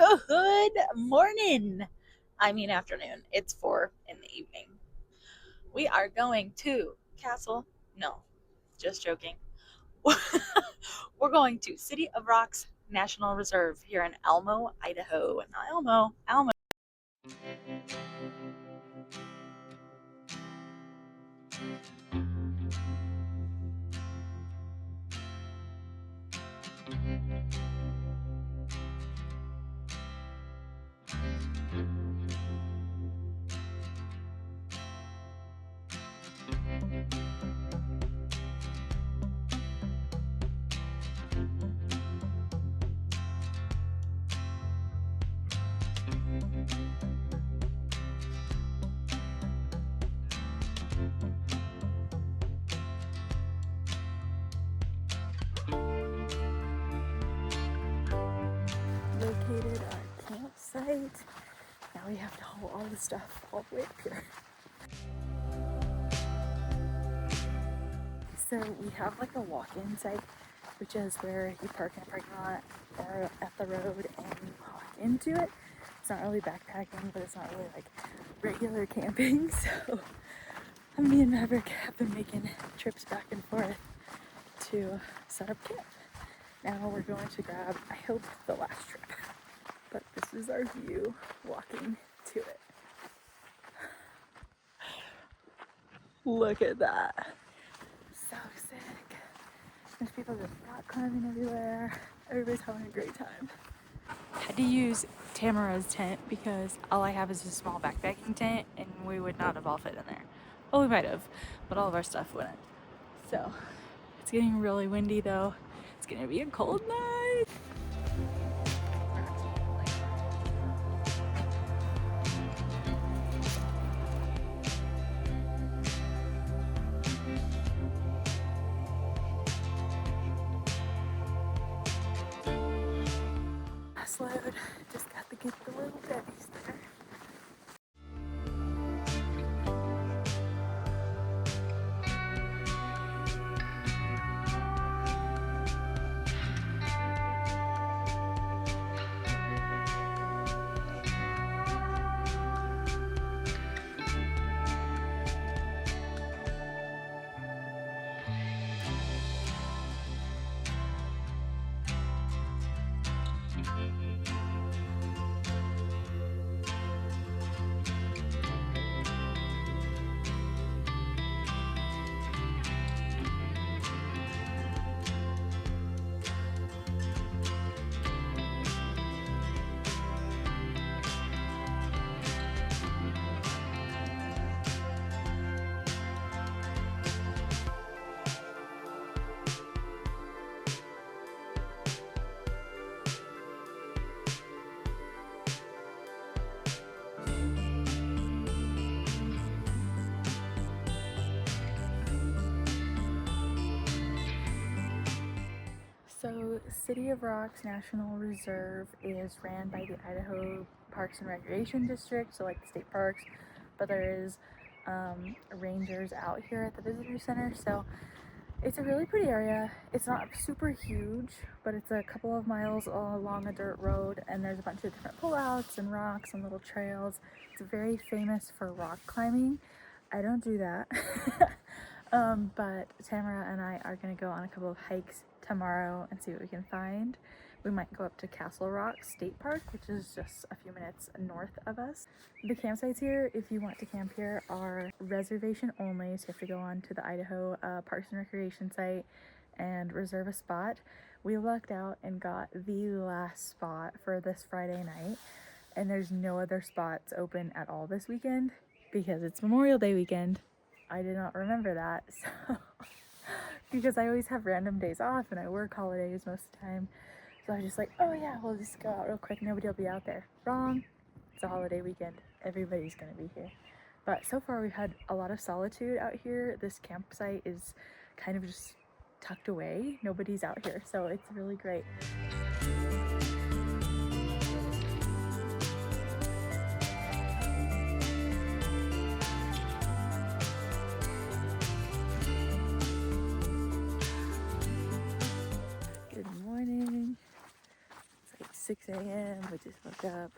Good morning. I mean afternoon. It's 4 in the evening. We are going to Castle. No, just joking. We're going to City of Rocks National Reserve here in Elmo, Idaho. And Elmo. Located our campsite. Now we have to haul all the stuff all the way up here. So we have like a walk-in site, which is where you park in a parking lot or at the road and you walk into it. It's not really backpacking, but it's not really like regular camping. So me and Maverick have been making trips back and forth to set up camp. Now we're going to grab, I hope, the last trip. But this is our view walking to it. Look at that. So sick. There's people just rock climbing everywhere. Everybody's having a great time. Had to use Tamara's tent because all I have is a small backpacking tent and we would not have all fit in there. Well, we might have, but all of our stuff wouldn't. So it's getting really windy though. It's gonna be a cold night. Last load, just got to get the little Debbie's there. So, City of Rocks National Reserve is ran by the Idaho Parks and Recreation District, so like the state parks, but there is rangers out here at the visitor center. So it's a really pretty area. It's not super huge, but it's a couple of miles along a dirt road, and there's a bunch of different pullouts and rocks and little trails. It's very famous for rock climbing. I don't do that. But Tamara and I are going to go on a couple of hikes tomorrow and see what we can find. We might go up to Castle Rock State Park, which is just a few minutes north of us. The campsites here, if you want to camp here, are reservation only, so you have to go on to the Idaho Parks and Recreation site and reserve a spot. We lucked out and got the last spot for this Friday night, and there's no other spots open at all this weekend because it's Memorial Day weekend. I did not remember that, so because I always have random days off and I work holidays most of the time. So I was just like, oh yeah, we'll just go out real quick. Nobody will be out there. Wrong. It's a holiday weekend. Everybody's going to be here. But so far we've had a lot of solitude out here. This campsite is kind of just tucked away. Nobody's out here, so it's really great. 6 a.m. We just woke up.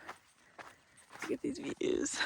Look at these views.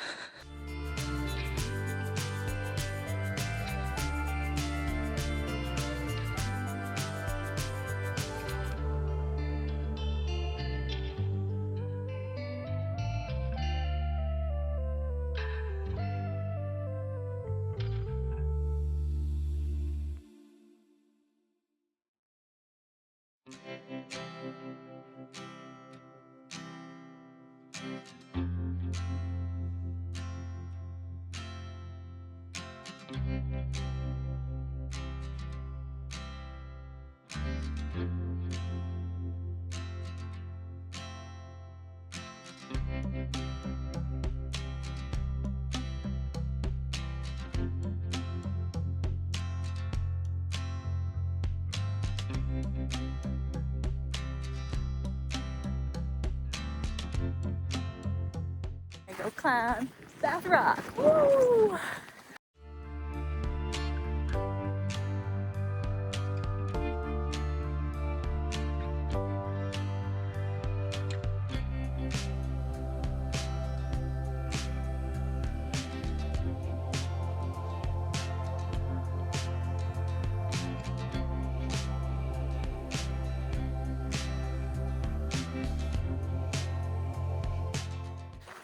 I go climb Bath Rock. Woo!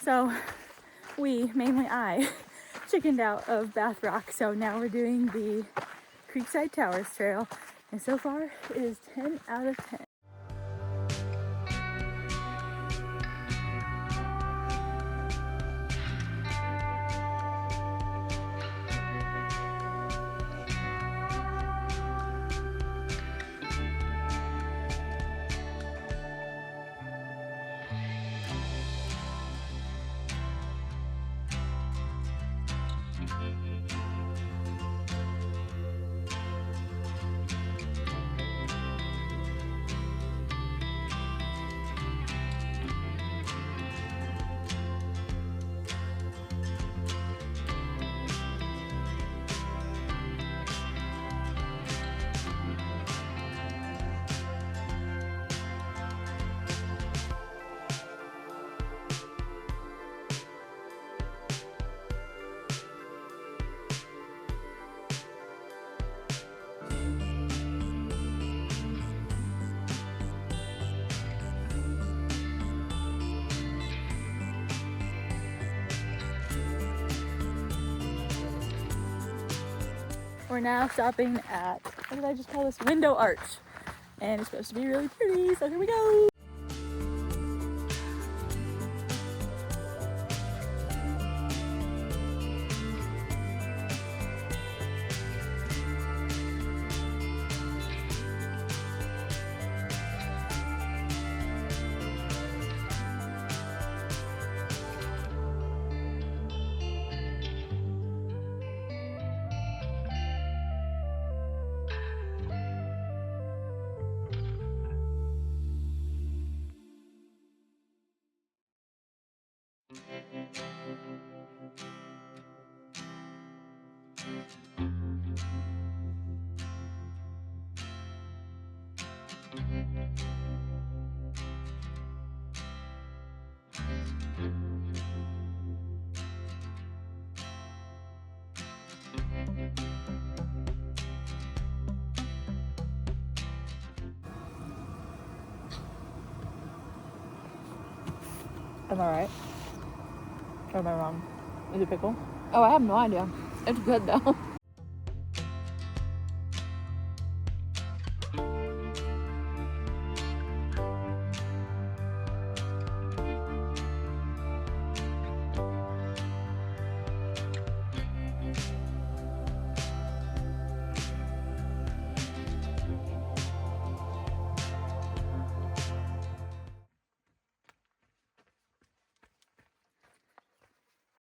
So mainly I, chickened out of Bath Rock, so now we're doing the Creekside Towers Trail, and so far it is 10 out of 10. We're now stopping at, what did I just call this? Window Arch. And it's supposed to be really pretty, so here we go. Am I right? Or am I wrong? Is it pickle? Oh, I have no idea. It's good though.